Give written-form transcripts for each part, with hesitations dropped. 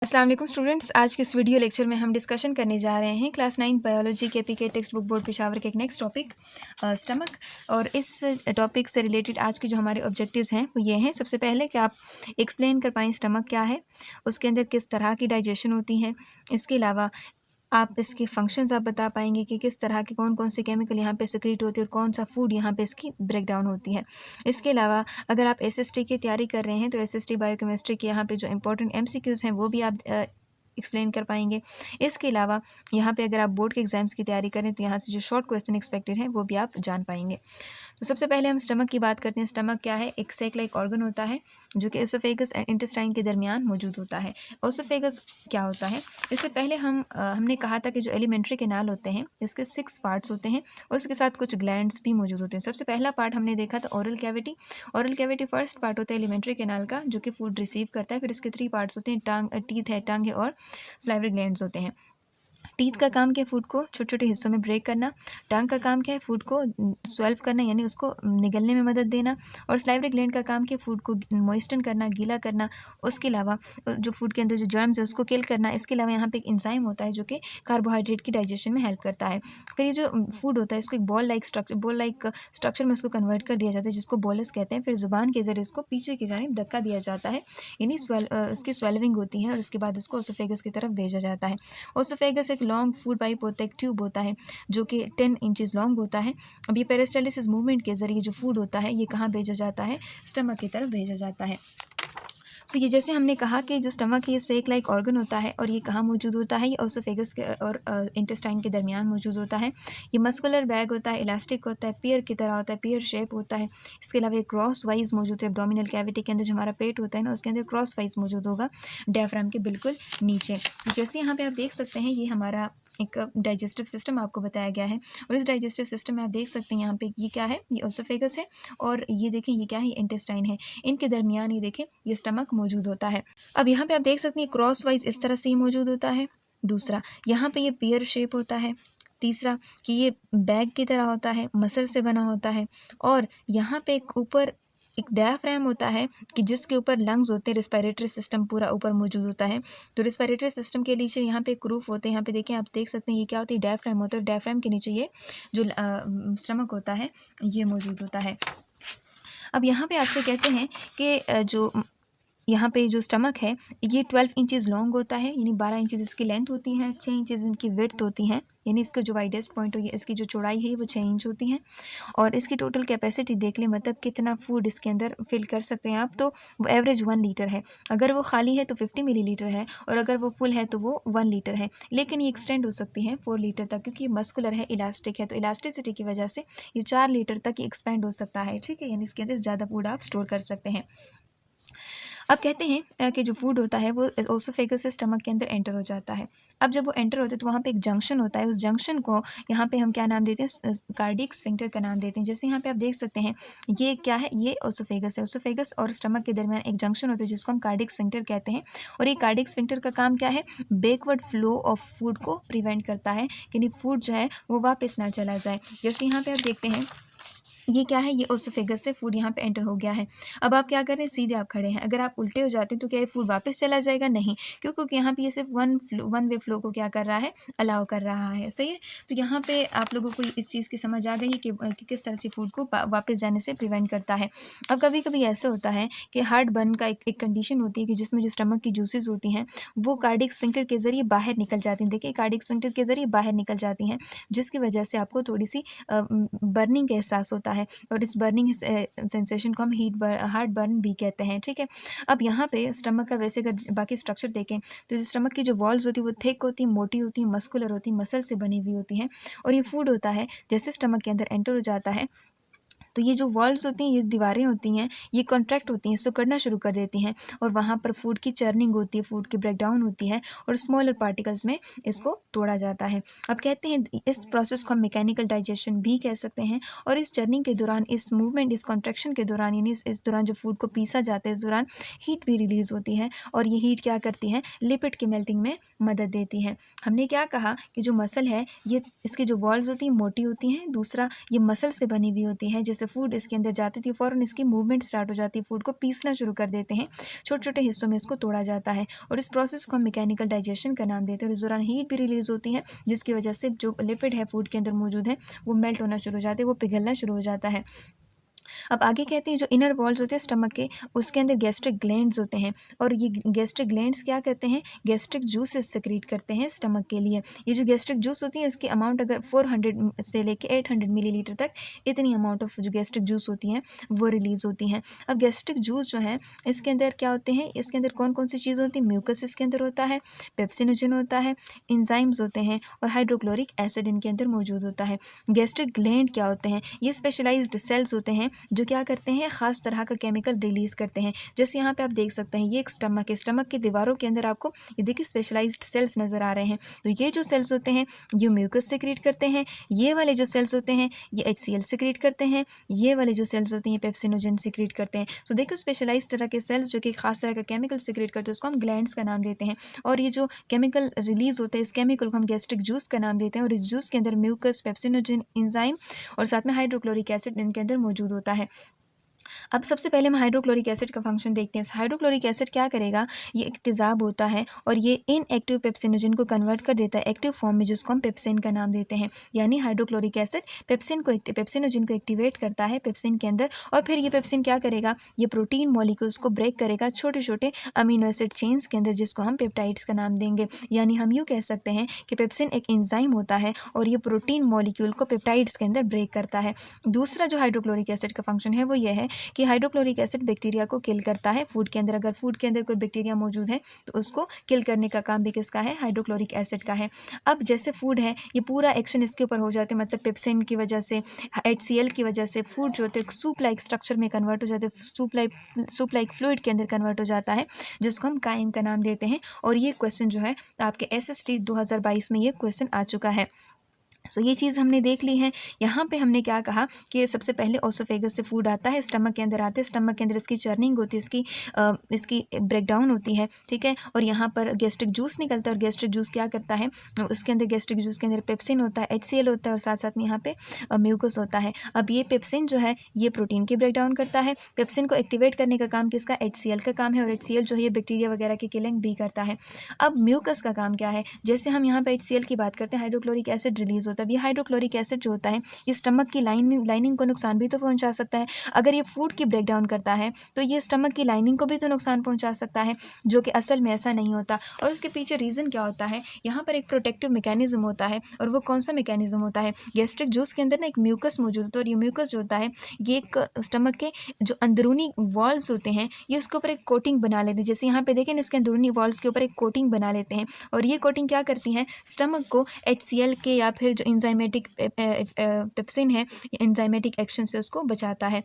अस्सलाम वालेकुम स्टूडेंट्स। आज के इस वीडियो लेक्चर में हम डिस्कशन करने जा रहे हैं क्लास 9 बायोलॉजी के पीके टेक्स्ट बुक बोर्ड पेशावर के एक नेक्स्ट टॉपिक स्टमक। और इस टॉपिक से रिलेटेड आज के जो हमारे ऑब्जेक्टिव्स हैं वो ये हैं। सबसे पहले कि आप एक्सप्लेन कर पाएँ स्टमक क्या है, उसके अंदर किस तरह की डाइजेशन होती है। इसके अलावा आप इसके फंक्शंस आप बता पाएंगे कि किस तरह के कौन कौन से केमिकल यहाँ पे सिक्रीट होती है और कौन सा फूड यहाँ पे इसकी ब्रेक डाउन होती है। इसके अलावा अगर आप एसएसटी की तैयारी कर रहे हैं तो एसएसटी बायोकेमिस्ट्री के यहाँ पे जो इंपॉर्टेंट एमसीक्यूज़ हैं वो भी आप एक्सप्लेन कर पाएंगे। इसके अलावा यहाँ पे अगर आप बोर्ड के एग्जाम्स की तैयारी करें तो यहाँ से जो शॉर्ट क्वेश्चन एक्सपेक्टेड है वो भी आप जान पाएंगे। तो सबसे पहले हम स्टमक की बात करते हैं। स्टमक क्या है? एक सैक लाइक ऑर्गन होता है जो कि एसोफेगस एंड इंटेस्टाइन के दरमियान मौजूद होता है। ओसोफेगस क्या होता है? इससे पहले हमने कहा था कि जो एलिमेंट्री कैनाल होते हैं इसके 6 पार्ट्स होते हैं और उसके साथ कुछ ग्लैंड्स भी मौजूद होते हैं। सबसे पहला पार्ट हमने देखा था oral cavity. Oral cavity first part होता है एलिमेंट्री कैनाल का जो कि फूड रिसीव करता है। फिर इसके 3 पार्ट्स होते हैं, टीथ है, टंग है और सलाइवरी ग्लैंड्स होते हैं। टीथ का काम क्या है? फूड को छोटे छोटे हिस्सों में ब्रेक करना। टंग का काम क्या है? फूड को स्वेल्व करना यानी उसको निगलने में मदद देना। और सलाइवरी ग्लैंड का काम क्या है? फूड को मॉइस्टन करना, गीला करना। उसके अलावा जो फूड के अंदर जो जर्म्स है उसको किल करना। इसके अलावा यहाँ पे एक एंजाइम होता है जो कि कार्बोहाइड्रेट की डाइजेशन में हेल्प करता है। फिर ये जो फूड होता है इसको एक बॉल लाइक स्ट्रक्चर में उसको कन्वर्ट कर दिया जाता है जिसको बोलस कहते हैं। फिर जुबान के जरिए उसको पीछे की जानिब धक्का दिया जाता है यानी इसकी स्वेलविंग होती है और उसके बाद उसको ओसोफेगस की तरफ भेजा जाता है। ओसोफेगस एक लॉन्ग फूड पाइप होता है, एक ट्यूब होता है जो कि 10 इंचेस लॉन्ग होता है। अब ये पेरिस्टालिसिस मूवमेंट के जरिए जो फूड होता है ये कहाँ भेजा जाता है? स्टमक की तरफ भेजा जाता है। सो ये जैसे हमने कहा कि जो स्टमक है ये सेक लाइक ऑर्गन होता है और ये कहाँ मौजूद होता है? ये ओसोफेगस के और इंटेस्टाइन के दरमियान मौजूद होता है। ये मस्कुलर बैग होता है, इलास्टिक होता है, पेयर की तरह होता है, पेयर शेप होता है। इसके अलावा ये क्रॉस वाइज मौजूद है। एब्डोमिनल कैविटी के अंदर जो हमारा पेट होता है ना उसके अंदर क्रॉस वाइज मौजूद होगा डायफ्राम के बिल्कुल नीचे। तो जैसे यहाँ पे आप देख सकते हैं ये हमारा एक डाइजेस्टिव सिस्टम आपको बताया गया है और इस डाइजेस्टिव सिस्टम में आप देख सकते हैं यहाँ पे ये क्या है? ये ओसोफेगस है और ये देखें ये क्या है? ये इंटेस्टाइन है। इनके दरमियान ये देखें ये स्टमक मौजूद होता है। अब यहाँ पे आप देख सकते हैं क्रॉस वाइज इस तरह से ही मौजूद होता है। दूसरा यहाँ पे ये पेयर शेप होता है। तीसरा कि ये बैग की तरह होता है, मसल से बना होता है। और यहाँ पे एक ऊपर एक डायफ्राम होता है कि जिसके ऊपर लंग्स होते हैं, रिस्पिरेटरी सिस्टम पूरा ऊपर मौजूद होता है। तो रिस्पिरेटरी सिस्टम के नीचे यहाँ पे एक रूफ होते हैं। यहाँ पे देखें आप देख सकते हैं ये क्या होती है? डायफ्राम होता है। डायफ्राम के नीचे ये जो स्टमक होता है ये मौजूद होता है। अब यहाँ पे आपसे कहते हैं कि जो यहाँ पे जो स्टमक है ये 12 इंचेस लॉन्ग होता है यानी 12 इंचेस इसकी लेंथ होती है, 6 इंचेस इनकी विड्थ होती है यानी इसका जो वाइडेस्ट पॉइंट हो इसकी जो चौड़ाई है वो 6 इंच होती है। और इसकी टोटल कैपेसिटी देख लें, मतलब कितना फूड इसके अंदर फिल कर सकते हैं आप, तो वो एवरेज 1 लीटर है। अगर वो खाली है तो 50 मिलीलीटर है और अगर वो फुल है तो वो 1 लीटर है। लेकिन ये एक्सटेंड हो सकती है 4 लीटर तक क्योंकि मस्कुलर है, इलास्टिक है, तो इलास्टिसिटी की वजह से ये 4 लीटर तक एक्सपेंड हो सकता है। ठीक है, यानी इसके अंदर ज़्यादा फूड आप स्टोर कर सकते हैं। अब कहते हैं कि जो फूड होता है वो ओसोफेगस से स्टमक के अंदर एंटर हो जाता है। अब जब वो एंटर होता है तो वहाँ पे एक जंक्शन होता है। उस जंक्शन को यहाँ पे हम क्या नाम देते हैं? कार्डियक स्फिंक्टर का नाम देते हैं। जैसे यहाँ पे आप देख सकते हैं ये क्या है? ये ओसोफेगस है। ओसोफेगस और स्टमक के दरमियान एक जंक्शन होता है जिसको हम कार्डियक स्फिंक्टर कहते हैं। और ये कार्डियक स्फिंक्टर का काम क्या है? बैकवर्ड फ्लो ऑफ फूड को प्रिवेंट करता है यानी फूड जो है वो वापस ना चला जाए। जैसे यहाँ पे आप देखते हैं ये क्या है? ये ओसोफेगस से फूड यहाँ पे एंटर हो गया है। अब आप क्या कर रहे हैं? सीधे आप खड़े हैं। अगर आप उल्टे हो जाते हैं तो क्या ये फूड वापस चला जाएगा? नहीं, क्योंकि यहाँ पे ये सिर्फ वन वे फ्लो को क्या कर रहा है? अलाउ कर रहा है। सही है। तो यहाँ पे आप लोगों को इस चीज़ की समझ आ गई कि किस तरह से फूड को वापस जाने से प्रिवेंट करता है। अब कभी कभी ऐसा होता है कि हार्ट बर्न का एक कंडीशन होती है कि जिसमें जो स्टमक की जूसेस होती हैं वो कार्डियक स्फिंक्टर के ज़रिए बाहर निकल जाती हैं। देखिए कार्डियक स्फिंक्टर के ज़रिए बाहर निकल जाती हैं जिसकी वजह से आपको थोड़ी सी बर्निंग का एहसास होता है और इस बर्निंग सेंसेशन को हम हार्ट बर्न भी कहते हैं। ठीक है। अब यहाँ पे स्टमक का वैसे अगर बाकी स्ट्रक्चर देखें तो स्टमक की जो वॉल्स होती है वो थिक होती है, मोटी होती है, मस्कुलर होती है, मसल से बनी हुई होती हैं। और ये फूड होता है जैसे स्टमक के अंदर एंटर हो जाता है तो ये जो वॉल्स होती हैं, ये दीवारें होती हैं, ये कॉन्ट्रैक्ट होती हैं, सिकुड़ना शुरू कर देती हैं और वहाँ पर फूड की चर्निंग होती है, फूड की ब्रेकडाउन होती है और स्मॉलर पार्टिकल्स में इसको तोड़ा जाता है। अब कहते हैं इस प्रोसेस को हम मैकेनिकल डाइजेशन भी कह सकते हैं। और इस चर्निंग के दौरान, इस मूवमेंट, इस कॉन्ट्रैक्शन के दौरान यानी इस दौरान जो फूड को पीसा जाता है इस दौरान हीट भी रिलीज़ होती है और ये हीट क्या करती है? लिपिड की मेल्टिंग में मदद देती है। हमने क्या कहा कि जो मसल है ये इसकी जो वॉल्स होती हैं मोटी होती हैं, दूसरा ये मसल से बनी हुई होती है, जैसे जैसे फूड इसके अंदर जाती थी फ़ौरन इसकी मूवमेंट स्टार्ट हो जाती है, फूड को पीसना शुरू कर देते हैं, छोटे छोटे हिस्सों में इसको तोड़ा जाता है और इस प्रोसेस को हम मैकेनिकल डाइजेशन का नाम देते हैं। और इस दौरान हीट भी रिलीज़ होती है जिसकी वजह से जो लिपिड है फूड के अंदर मौजूद है वो मेल्ट होना शुरू हो जाते हैं, वो पिघलना शुरू हो जाता है। अब आगे कहते हैं जो इनर वॉल्स होते हैं स्टमक के, उसके अंदर गैस्ट्रिक ग्लैंड्स होते हैं और ये गैस्ट्रिक ग्लैंड्स क्या करते हैं, गैस्ट्रिक जूसेस सेक्रेट करते हैं स्टमक के लिए। ये जो गैस्ट्रिक जूस होती है इसकी अमाउंट अगर 400 से लेके 800 मिलीलीटर तक इतनी अमाउंट ऑफ जो गैस्ट्रिक जूस होती हैं वो रिलीज़ होती हैं। अब गैस्ट्रिक जूस जो है इसके अंदर क्या होते हैं, इसके अंदर कौन कौन सी चीज़ होती है, म्यूकस इसके अंदर होता है, पेप्सिनोजन होता है, इंजाइम्स होते हैं और हाइड्रोक्लोरिक एसिड इनके अंदर मौजूद होता है। गैस्ट्रिक ग्लैंड क्या होते हैं, ये स्पेशलाइज्ड सेल्स होते हैं जो क्या करते हैं, ख़ास तरह का केमिकल रिलीज़ करते हैं। जैसे यहाँ पे आप देख सकते हैं ये एक स्टमक है, स्टमक की दीवारों के अंदर आपको ये देखिए स्पेशलाइज्ड सेल्स नज़र आ रहे हैं। तो ये जो सेल्स होते हैं ये म्यूकस सेक्रेट करते हैं, ये वाले जो सेल्स होते हैं ये HCl सेक्रेट करते हैं, ये वाले जो सेल्स होते हैं पेप्सिनोजन सेक्रेट करते हैं। सो देखो स्पेशलाइज्ड तरह के सेल्स जो कि खास तरह का केमिकल सेक्रेट करते हैं उसको हम ग्लैंड्स का नाम देते हैं और ये जो केमिकल रिलीज़ होता है इस केमिकल को हम गैस्ट्रिक जूस का नाम देते हैं और इस जूस के अंदर म्यूकस, पेप्सिनोजन, एंजाइम और साथ में हाइड्रोक्लोरिक एसिड इनके अंदर मौजूद होता है। अब सबसे पहले हम हाइड्रोक्लोरिक एसिड का फंक्शन देखते हैं। हाइड्रोक्लोरिक एसिड क्या करेगा, ये एक तेज़ाब होता है और ये इनएक्टिव पेप्सिनोजन को कन्वर्ट कर देता है एक्टिव फॉर्म में जिसको हम पेप्सिन का नाम देते हैं। यानी हाइड्रोक्लोरिक एसिड पेप्सिनोजन को एक्टिवेट करता है पेप्सिन के अंदर और फिर ये पेप्सिन क्या करेगा, ये प्रोटीन मॉलिक्यूल्स को ब्रेक करेगा छोटे छोटे अमीनो एसिड चेन्स के अंदर जिसको हम पेप्टाइड्स का नाम देंगे। यानी हम यूँ कह सकते हैं कि पेप्सिन एक एंजाइम होता है और ये प्रोटीन मॉलिक्यूल को पेप्टाइड्स के अंदर ब्रेक करता है। दूसरा जो हाइड्रोक्लोरिक एसिड का फंक्शन है वो ये है कि हाइड्रोक्लोरिक एसिड बैक्टीरिया को किल करता है फूड के अंदर। अगर फूड के अंदर कोई बैक्टीरिया मौजूद है तो उसको किल करने का काम भी किसका है, हाइड्रोक्लोरिक एसिड का है। अब जैसे फूड है ये पूरा एक्शन इसके ऊपर हो जाते हैं, मतलब पेप्सिन की वजह से, HCl की वजह से फूड जो होते हैं सूप लाइक स्ट्रक्चर में कन्वर्ट हो जाते हैं, सूप लाइक फ्लूइड के अंदर कन्वर्ट हो जाता है जिसको हम काइम का नाम देते हैं। और ये क्वेश्चन जो है आपके SST 2022 में ये क्वेश्चन आ चुका है। सो ये चीज़ हमने देख ली है। यहाँ पे हमने क्या कहा कि सबसे पहले ओसोफेगस से फूड आता है, स्टमक के अंदर आता है, स्टमक के अंदर इसकी चर्निंग होती है, इसकी ब्रेकडाउन होती है, ठीक है। और यहाँ पर गैस्ट्रिक जूस निकलता है और गैस्ट्रिक जूस क्या करता है, उसके अंदर गैस्ट्रिक जूस के अंदर पेप्सिन होता है, HCl होता है और साथ साथ में यहाँ पे म्यूकस होता है। अब ये पेप्सिन जो है ये प्रोटीन की ब्रेकडाउन करता है, पेप्सिन को एक्टिवेट करने का काम किसका, HCl का काम है और HCl जो है ये बैक्टीरिया वगैरह की किलिंग भी करता है। अब म्यूकस का काम क्या है, जैसे हम यहाँ पे HCl की बात करते हैं हाइड्रोक्लोरिक एसिड रिलीज होता है। ये हाइड्रोक्लोरिक एसिड जो होता है ये स्टमक की लाइनिंग को नुकसान भी तो पहुंचा सकता है। अगर ये फूड की ब्रेकडाउन करता है तो ये स्टमक की लाइनिंग को भी तो नुकसान पहुंचा सकता है, जो कि असल में ऐसा नहीं होता। और उसके पीछे रीज़न क्या होता है, यहाँ पर एक प्रोटेक्टिव मैकेनिज्म होता है और वो कौन सा मैकेनिज्म होता है, गैस्ट्रिक जूस के अंदर ना एक म्यूकस मौजूद होता है और ये म्यूकस जो होता है ये एक स्टमक के जो अंदरूनी वॉल्स होते हैं ये उसके ऊपर एक कोटिंग बना लेते हैं। जैसे यहाँ पे देखें इसके अंदरूनी वॉल्स के ऊपर एक कोटिंग बना लेते हैं और ये कोटिंग क्या करती है, स्टमक को HCl के या फिर जो एंजाइमेटिक पेप्सिन है एंजाइमेटिक एक्शन से उसको बचाता है।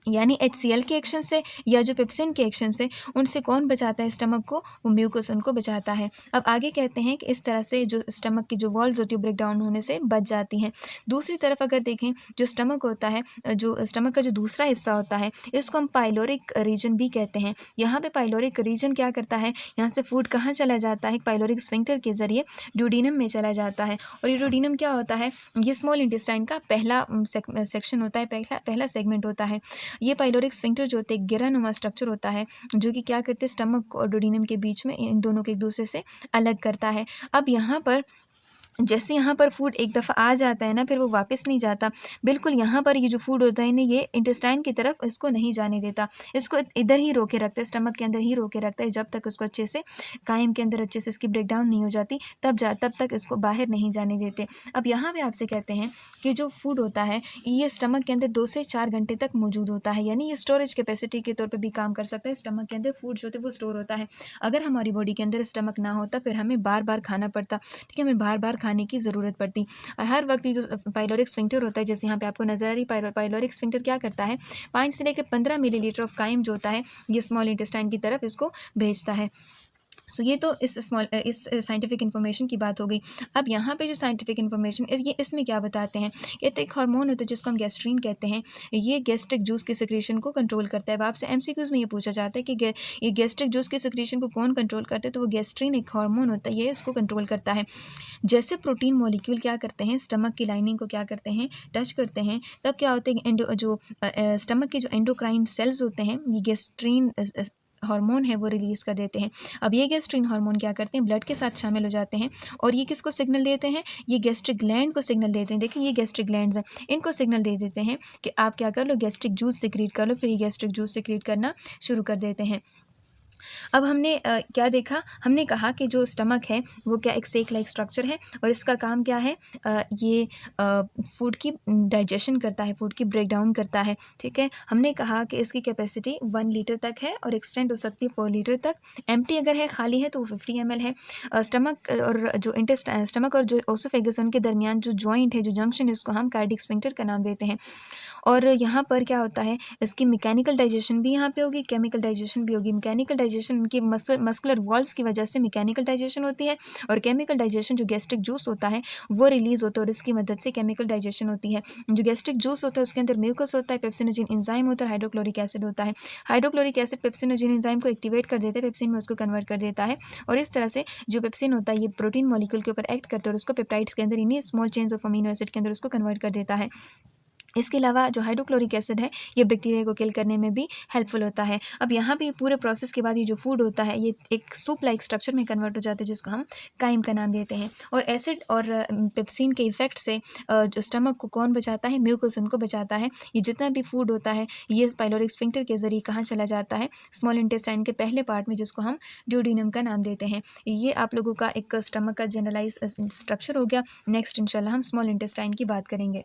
यानी HCl के एक्शन से या जो पेप्सिन के एक्शन से उनसे कौन बचाता है स्टमक को, वो म्यूकस उनको बचाता है। अब आगे कहते हैं कि इस तरह से जो स्टमक की जो वॉल्स होती है ब्रेकडाउन होने से बच जाती हैं। दूसरी तरफ अगर देखें जो स्टमक होता है, जो स्टमक का जो दूसरा हिस्सा होता है इसको हम पाइलोरिक रीजन भी कहते हैं। यहाँ पे पाइलोरिक रीजन क्या करता है, यहाँ से फूड कहाँ चला जाता है, पाइलोरिक स्फिंक्टर के जरिए ड्यूडीनम में चला जाता है। और ये ड्यूडीनम क्या होता है, ये स्मॉल इंटेस्टाइन का पहला सेक्शन होता है, पहला सेगमेंट होता है। ये पाइलोरिक स्फिंक्टर जो होते हैं गिरानुमा स्ट्रक्चर होता है जो कि क्या करते हैं स्टमक और डोडिनम के बीच में इन दोनों को एक दूसरे से अलग करता है। अब यहाँ पर जैसे यहाँ पर फूड एक दफ़ा आ जाता है ना फिर वो वापस नहीं जाता, बिल्कुल यहाँ पर ये जो फूड होता है ना ये इंटेस्टाइन की तरफ इसको नहीं जाने देता, इसको इधर ही रोके रखता है, स्टमक के अंदर ही रोके रखता है जब तक उसको अच्छे से कायम के अंदर अच्छे से इसकी ब्रेकडाउन नहीं हो जाती तब तक इसको बाहर नहीं जाने देते। अब यहाँ पे आपसे कहते हैं कि जो फूड होता है ये स्टमक के अंदर 2 से 4 घंटे तक मौजूद होता है, यानी ये स्टोरेज कैपेसिटी के तौर पर भी काम कर सकता है। स्टमक के अंदर फूड जो होता है वो स्टोर होता है। अगर हमारी बॉडी के अंदर स्टमक ना होता फिर हमें बार बार खाना पड़ता, ठीक है, हमें बार बार खाने की ज़रूरत पड़ती। और हर वक्त ये जो पाइलोरिक स्फिंक्टर होता है जैसे यहाँ पे आपको नजर आ रही पाइलोरिक स्फिंक्टर क्या करता है 5 से लेकर 15 मिलीलीटर ऑफ काइम जो होता है ये स्मॉल इंटेस्टाइन की तरफ इसको भेजता है। सो ये तो इस साइंटिफिक इन्फॉर्मेशन की बात हो गई। अब यहाँ पे जो साइंटिफिक इन्फॉर्मेशन ये इसमें क्या बताते हैं, कहते हैं एक हार्मोन होता है जिसको हम गैस्ट्रीन कहते हैं, ये गैस्ट्रिक जूस के सिक्रीशन को कंट्रोल करता है। अब आपसे एमसीक्यूज में ये पूछा जाता है कि ये गैस्ट्रिक जूस के सिक्रीशन को कौन कंट्रोल करता है, तो वो गैस्ट्रीन एक हार्मोन होता है, ये इसको कंट्रोल करता है। जैसे प्रोटीन मॉलिक्यूल क्या करते हैं, स्टमक की लाइनिंग को क्या करते हैं, टच करते हैं, तब क्या होता है स्टमक के जो एंडोक्राइन सेल्स होते हैं, ये गैस्ट्रीन हार्मोन है वो रिलीज़ कर देते हैं। अब ये गैस्ट्रीन हार्मोन क्या करते हैं, ब्लड के साथ शामिल हो जाते हैं और ये किसको सिग्नल देते हैं, ये गैस्ट्रिक ग्लैंड को सिग्नल देते हैं। देखिए ये गैस्ट्रिक ग्लैंड्स हैं, इनको सिग्नल दे देते हैं कि आप क्या कर लो, गैस्ट्रिक जूस सिक्रीट कर लो, फिर ये गैस्ट्रिक जूस सिक्रीट करना शुरू कर देते हैं। अब हमने क्या देखा, हमने कहा कि जो स्टमक है वो क्या एक सेक लाइक स्ट्रक्चर है और इसका काम क्या है, ये फूड की डाइजेशन करता है, फूड की ब्रेक डाउन करता है। ठीक है, हमने कहा कि इसकी कैपेसिटी 1 लीटर तक है और एक्सटेंड हो सकती है 4 लीटर तक। एम्प्टी अगर है, खाली है, तो वो 50 ml है। स्टमक और जो ओसोफेगस उनके दरमियान जो जॉइंट है, जो जंक्शन है, उसको हम कार्डिक स्फिंक्टर का नाम देते हैं। और यहाँ पर क्या होता है, इसकी मैकेनिकल डाइजेशन भी यहाँ पे होगी, केमिकल डाइजेशन भी होगी। मैकेनिकल डाइजेशन उनकी मस्कुलर वॉल्व्स की वजह से मैकेनिकल डाइजेशन होती है और केमिकल डाइजेशन जो गैस्ट्रिक जूस होता है वो रिलीज़ होता है और इसकी मदद से केमिकल डाइजेशन होती है। जो गैस्ट्रिक जूस होता है उसके अंदर म्यूकस होता है, पेप्सिनोजन एंजाइम होता है, हाइड्रोक्लोरिक एसिड होता है। हाइड्रोक्लोरिक एसिड पेप्सिनोजन एंजाइम को एक्टिवेट कर देता है, पेप्सिन में उसको कन्वर्ट कर देता है और इस तरह से जो पेप्सिन होता है ये प्रोटीन मॉलिक्यूल के ऊपर एक्ट करता है और उसको पेप्टाइड्स के अंदर, इन्हीं small chains of amino acid के अंदर उसको कन्वर्ट कर देता है। इसके अलावा जो हाइड्रोक्लोरिक एसिड है ये बैक्टीरिया को किल करने में भी हेल्पफुल होता है। अब यहाँ पे पूरे प्रोसेस के बाद ये जो फूड होता है ये एक सूप लाइक स्ट्रक्चर में कन्वर्ट हो जाता है जिसको हम काइम का नाम देते हैं। और एसिड और पेप्सिन के इफेक्ट से जो स्टमक को कौन बचाता है, म्यूकस उनको बचाता है। ये जितना भी फूड होता है ये पाइलोरिक स्फिंक्टर के जरिए कहाँ चला जाता है, स्मॉल इंटेस्टाइन के पहले पार्ट में जिसको हम ड्यूडेनम का नाम देते हैं। ये आप लोगों का एक स्टमक का जनरलाइज स्ट्रक्चर हो गया। नेक्स्ट इंशाल्लाह हम स्मॉल इंटेस्टाइन की बात करेंगे।